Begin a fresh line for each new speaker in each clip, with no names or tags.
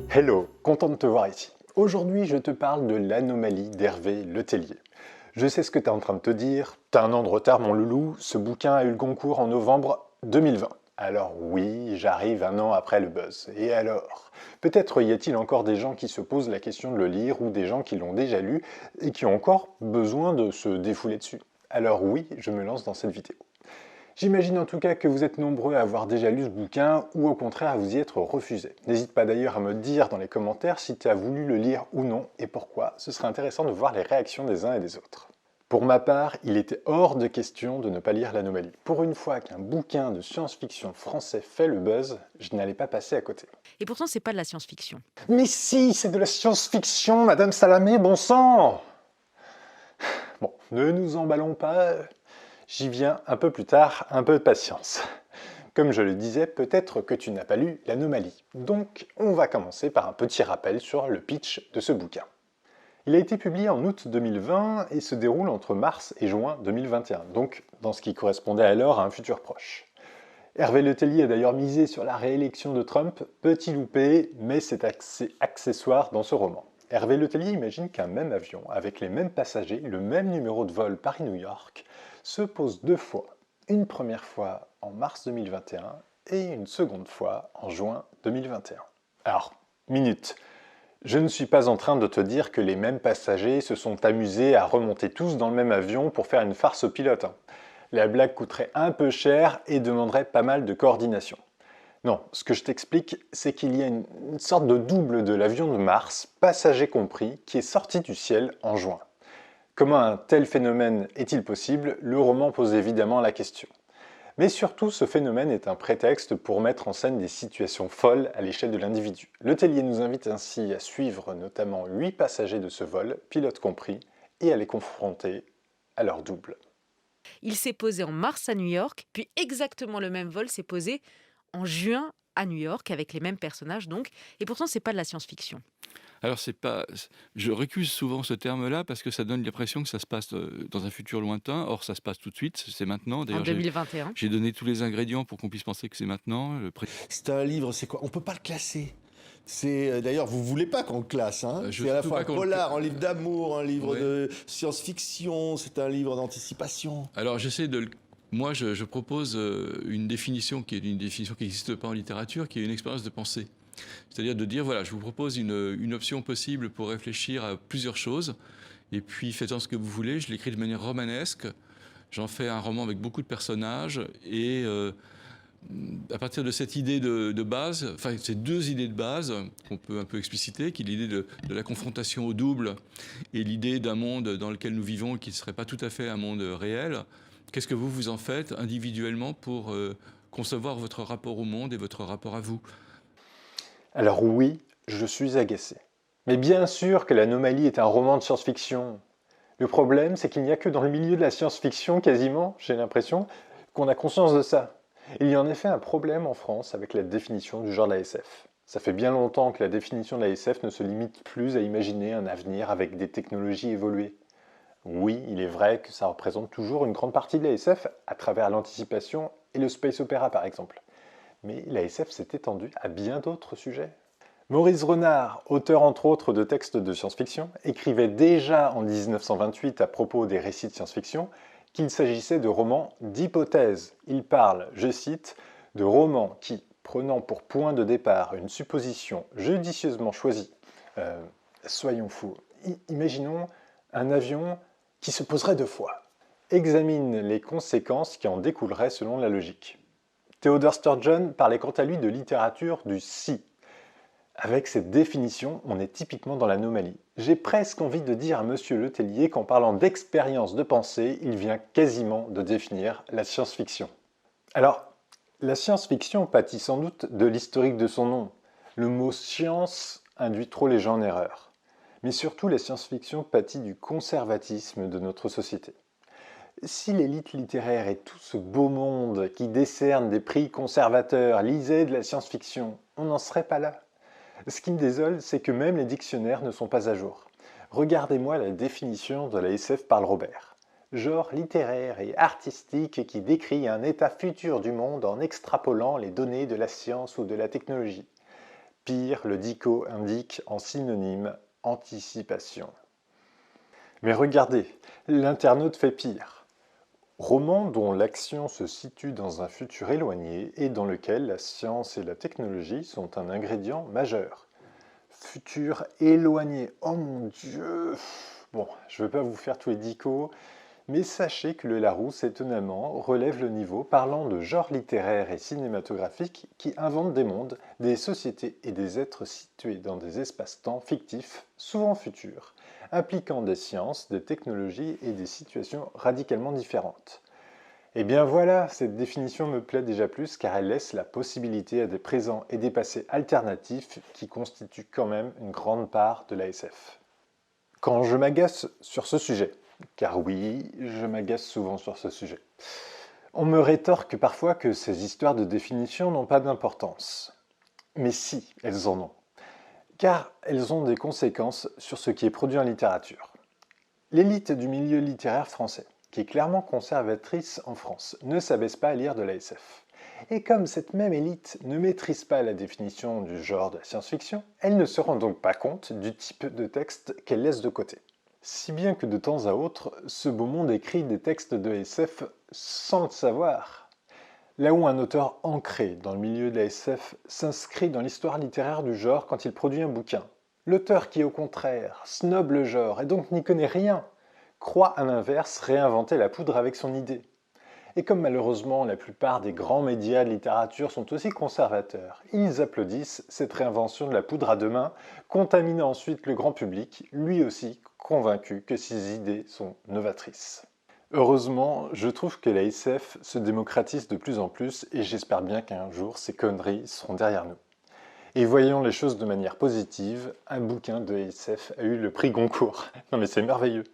Hello, content de te voir ici. Aujourd'hui, je te parle de l'anomalie d'Hervé Letellier. Je sais ce que tu es en train de te dire, t'as un an de retard mon loulou, ce bouquin a eu le Goncourt en novembre 2020. Alors oui, j'arrive un an après le buzz. Et alors? Peut-être y a-t-il encore des gens qui se posent la question de le lire ou des gens qui l'ont déjà lu et qui ont encore besoin de se défouler dessus. Alors oui, je me lance dans cette vidéo. J'imagine en tout cas que vous êtes nombreux à avoir déjà lu ce bouquin ou au contraire à vous y être refusé. N'hésite pas d'ailleurs à me dire dans les commentaires si tu as voulu le lire ou non et pourquoi, ce serait intéressant de voir les réactions des uns et des autres. Pour ma part, il était hors de question de ne pas lire l'Anomalie. Pour une fois qu'un bouquin de science-fiction français fait le buzz, je n'allais pas passer à côté.
Et pourtant, c'est pas de la science-fiction.
Mais si, c'est de la science-fiction, Madame Salamé, bon sang! Bon, ne nous emballons pas, j'y viens un peu plus tard, un peu de patience. Comme je le disais, peut-être que tu n'as pas lu l'Anomalie. Donc, on va commencer par un petit rappel sur le pitch de ce bouquin. Il a été publié en août 2020 et se déroule entre mars et juin 2021, donc dans ce qui correspondait alors à un futur proche. Hervé Letellier a d'ailleurs misé sur la réélection de Trump, petit loupé, mais c'est accessoire dans ce roman. Hervé Letellier imagine qu'un même avion, avec les mêmes passagers, le même numéro de vol Paris-New York, se pose deux fois. Une première fois en mars 2021 et une seconde fois en juin 2021. Alors, minute. Je ne suis pas en train de te dire que les mêmes passagers se sont amusés à remonter tous dans le même avion pour faire une farce au pilote. La blague coûterait un peu cher et demanderait pas mal de coordination. Non, ce que je t'explique, c'est qu'il y a une sorte de double de l'avion de Mars, passagers compris, qui est sorti du ciel en juin. Comment un tel phénomène est-il possible? Le roman pose évidemment la question. Mais surtout, ce phénomène est un prétexte pour mettre en scène des situations folles à l'échelle de l'individu. Letellier nous invite ainsi à suivre notamment 8 passagers de ce vol, pilote compris, et à les confronter à leur double.
Il s'est posé en mars à New York, puis exactement le même vol s'est posé en juin à New York, avec les mêmes personnages donc. Et pourtant, c'est pas de la science-fiction.
Alors c'est pas je récuse souvent ce terme-là parce que ça donne l'impression que ça se passe, dans un futur lointain. Or ça se passe tout de suite, c'est maintenant.
En
D'ailleurs j'ai
2021.
j'ai donné tous les ingrédients pour qu'on puisse penser que c'est maintenant.
C'est un livre, c'est quoi? On peut pas le classer. C'est d'ailleurs, vous voulez pas qu'on le classe, hein?
Je
C'est à la
veux
fois
pas
un
qu'on le
polar,
classe.
un livre d'amour, un livre
Ouais.
de science-fiction, c'est un livre d'anticipation.
Alors j'essaie de le moi je propose, une définition qui est une définition qui n'existe pas en littérature, qui est une expérience de pensée. C'est-à-dire de dire, voilà, je vous propose une option possible pour réfléchir à plusieurs choses, et puis faites-en ce que vous voulez. Je l'écris de manière romanesque, j'en fais un roman avec beaucoup de personnages, et à partir de cette idée de base, enfin ces deux idées de base qu'on peut un peu expliciter, qui est l'idée de la confrontation au double et l'idée d'un monde dans lequel nous vivons qui ne serait pas tout à fait un monde réel, qu'est-ce que vous en faites individuellement pour concevoir votre rapport au monde et votre rapport à vous?
Alors oui, je suis agacé. Mais bien sûr que l'Anomalie est un roman de science-fiction. Le problème, c'est qu'il n'y a que dans le milieu de la science-fiction, quasiment, j'ai l'impression, qu'on a conscience de ça. Il y a en effet un problème en France avec la définition du genre de la SF. Ça fait bien longtemps que la définition de la SF ne se limite plus à imaginer un avenir avec des technologies évoluées. Oui, il est vrai que ça représente toujours une grande partie de la SF à travers l'anticipation et le space opéra par exemple. Mais la SF s'est étendue à bien d'autres sujets. Maurice Renard, auteur entre autres de textes de science-fiction, écrivait déjà en 1928 à propos des récits de science-fiction qu'il s'agissait de romans d'hypothèse. Il parle, je cite, de romans qui, prenant pour point de départ une supposition judicieusement choisie, soyons fous, imaginons un avion qui se poserait deux fois, examine les conséquences qui en découleraient selon la logique. Theodore Sturgeon parlait quant à lui de littérature du si. Avec cette définition, on est typiquement dans l'anomalie. J'ai presque envie de dire à Monsieur Letellier qu'en parlant d'expérience de pensée, il vient quasiment de définir la science-fiction. Alors, la science-fiction pâtit sans doute de l'historique de son nom. Le mot science induit trop les gens en erreur. Mais surtout, la science-fiction pâtit du conservatisme de notre société. Si l'élite littéraire et tout ce beau monde qui décerne des prix conservateurs lisait de la science-fiction, on n'en serait pas là. Ce qui me désole, c'est que même les dictionnaires ne sont pas à jour. Regardez-moi la définition de la SF par Robert. Genre littéraire et artistique qui décrit un état futur du monde en extrapolant les données de la science ou de la technologie. Pire, le dico indique en synonyme anticipation. Mais regardez, l'internaute fait pire. Roman dont l'action se situe dans un futur éloigné et dans lequel la science et la technologie sont un ingrédient majeur. Futur éloigné, oh mon Dieu! Bon, je ne vais pas vous faire tous les dicos, mais sachez que le Larousse, étonnamment, relève le niveau parlant de genre littéraire et cinématographique qui inventent des mondes, des sociétés et des êtres situés dans des espaces-temps fictifs, souvent futurs, impliquant des sciences, des technologies et des situations radicalement différentes. Eh bien voilà, cette définition me plaît déjà plus car elle laisse la possibilité à des présents et des passés alternatifs qui constituent quand même une grande part de la SF. Quand je m'agace sur ce sujet, car oui, je m'agace souvent sur ce sujet, on me rétorque parfois que ces histoires de définition n'ont pas d'importance. Mais si, elles en ont. Car elles ont des conséquences sur ce qui est produit en littérature. L'élite du milieu littéraire français, qui est clairement conservatrice en France, ne s'abaisse pas à lire de la SF. Et comme cette même élite ne maîtrise pas la définition du genre de la science-fiction, elle ne se rend donc pas compte du type de texte qu'elle laisse de côté. Si bien que de temps à autre, ce beau monde écrit des textes de SF sans le savoir. Là où un auteur ancré dans le milieu de la SF s'inscrit dans l'histoire littéraire du genre quand il produit un bouquin. L'auteur qui, au contraire, snobe le genre et donc n'y connaît rien, croit à l'inverse réinventer la poudre avec son idée. Et comme malheureusement la plupart des grands médias de littérature sont aussi conservateurs, ils applaudissent cette réinvention de la poudre à deux mains, contaminant ensuite le grand public, lui aussi convaincu que ses idées sont novatrices. Heureusement, je trouve que la SF se démocratise de plus en plus et j'espère bien qu'un jour ces conneries seront derrière nous. Et voyons les choses de manière positive, un bouquin de SF a eu le prix Goncourt. Non mais c'est merveilleux.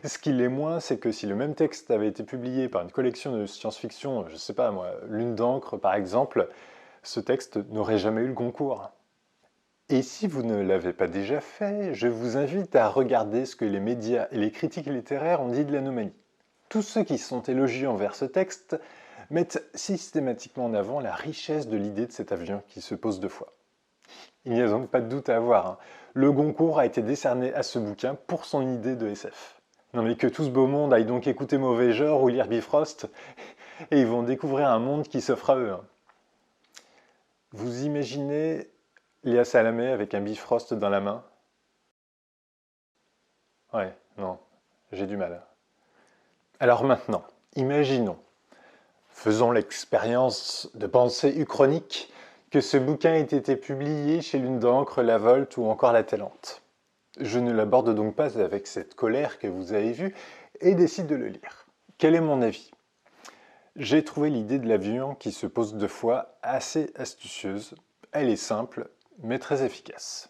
Ce qui l'est moins, c'est que si le même texte avait été publié par une collection de science-fiction, je sais pas moi, Lune d'encre par exemple, ce texte n'aurait jamais eu le Goncourt. Et si vous ne l'avez pas déjà fait, je vous invite à regarder ce que les médias et les critiques littéraires ont dit de l'anomalie. Tous ceux qui sont élogieux envers ce texte mettent systématiquement en avant la richesse de l'idée de cet avion qui se pose deux fois. Il n'y a donc pas de doute à avoir, hein. Le Goncourt a été décerné à ce bouquin pour son idée de SF. Non mais que tout ce beau monde aille donc écouter Mauvais Genre ou lire Bifrost, et ils vont découvrir un monde qui s'offre à eux. Hein. Vous imaginez Léa Salamé avec un Bifrost dans la main? Ouais, non, j'ai du mal. Alors maintenant, imaginons, faisons l'expérience de pensée uchronique, que ce bouquin ait été publié chez Lune d'encre, La Volte ou encore La Tellante. Je ne l'aborde donc pas avec cette colère que vous avez vue et décide de le lire. Quel est mon avis? J'ai trouvé l'idée de l'avion qui se pose deux fois assez astucieuse. Elle est simple, mais très efficace.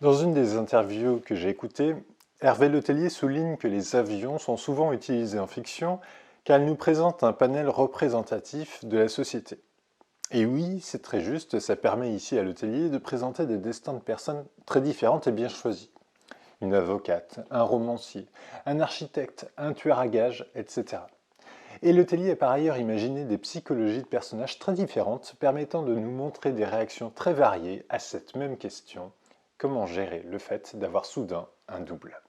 Dans une des interviews que j'ai écoutées, Hervé Letellier souligne que les avions sont souvent utilisés en fiction car ils nous présentent un panel représentatif de la société. Et oui, c'est très juste, ça permet ici à Letellier de présenter des destins de personnes très différentes et bien choisies. Une avocate, un romancier, un architecte, un tueur à gages, etc. Et Letellier a par ailleurs imaginé des psychologies de personnages très différentes permettant de nous montrer des réactions très variées à cette même question, comment gérer le fait d'avoir soudain un double.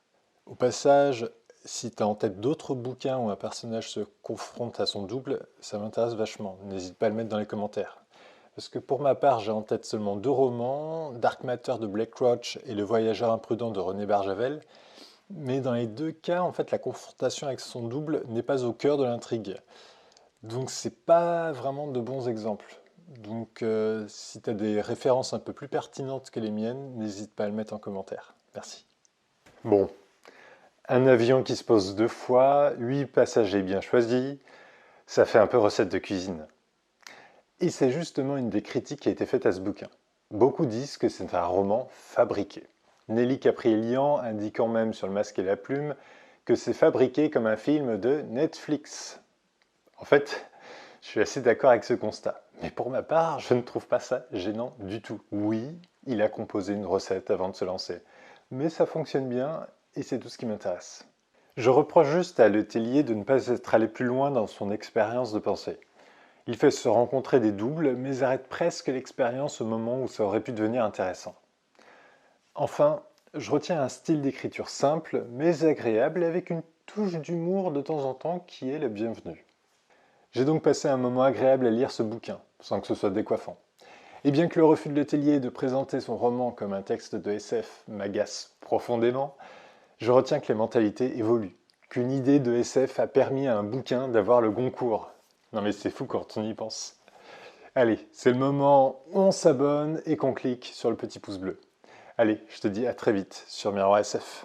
Au passage, si tu as en tête d'autres bouquins où un personnage se confronte à son double, ça m'intéresse vachement. N'hésite pas à le mettre dans les commentaires. Parce que pour ma part, j'ai en tête seulement deux romans, Dark Matter de Blake Crouch et Le Voyageur imprudent de René Barjavel. Mais dans les deux cas, en fait, la confrontation avec son double n'est pas au cœur de l'intrigue. Donc c'est pas vraiment de bons exemples. Donc si tu as des références un peu plus pertinentes que les miennes, n'hésite pas à le mettre en commentaire. Merci. Bon. Un avion qui se pose deux fois, 8 passagers bien choisis, ça fait un peu recette de cuisine. Et c'est justement une des critiques qui a été faite à ce bouquin. Beaucoup disent que c'est un roman fabriqué. Nelly Caprielian indiquant même sur Le Masque et la Plume que c'est fabriqué comme un film de Netflix. En fait, je suis assez d'accord avec ce constat. Mais pour ma part, je ne trouve pas ça gênant du tout. Oui, il a composé une recette avant de se lancer. Mais ça fonctionne bien. et c'est tout ce qui m'intéresse. Je reproche juste à Letellier de ne pas être allé plus loin dans son expérience de pensée. Il fait se rencontrer des doubles, mais arrête presque l'expérience au moment où ça aurait pu devenir intéressant. Enfin, je retiens un style d'écriture simple, mais agréable, avec une touche d'humour de temps en temps qui est la bienvenue. J'ai donc passé un moment agréable à lire ce bouquin, sans que ce soit décoiffant. Et bien que le refus de Letellier de présenter son roman comme un texte de SF m'agace profondément, je retiens que les mentalités évoluent, qu'une idée de SF a permis à un bouquin d'avoir le Goncourt. Non mais c'est fou quand on y pense. Allez, c'est le moment où on s'abonne et qu'on clique sur le petit pouce bleu. Allez, je te dis à très vite sur Miroir SF.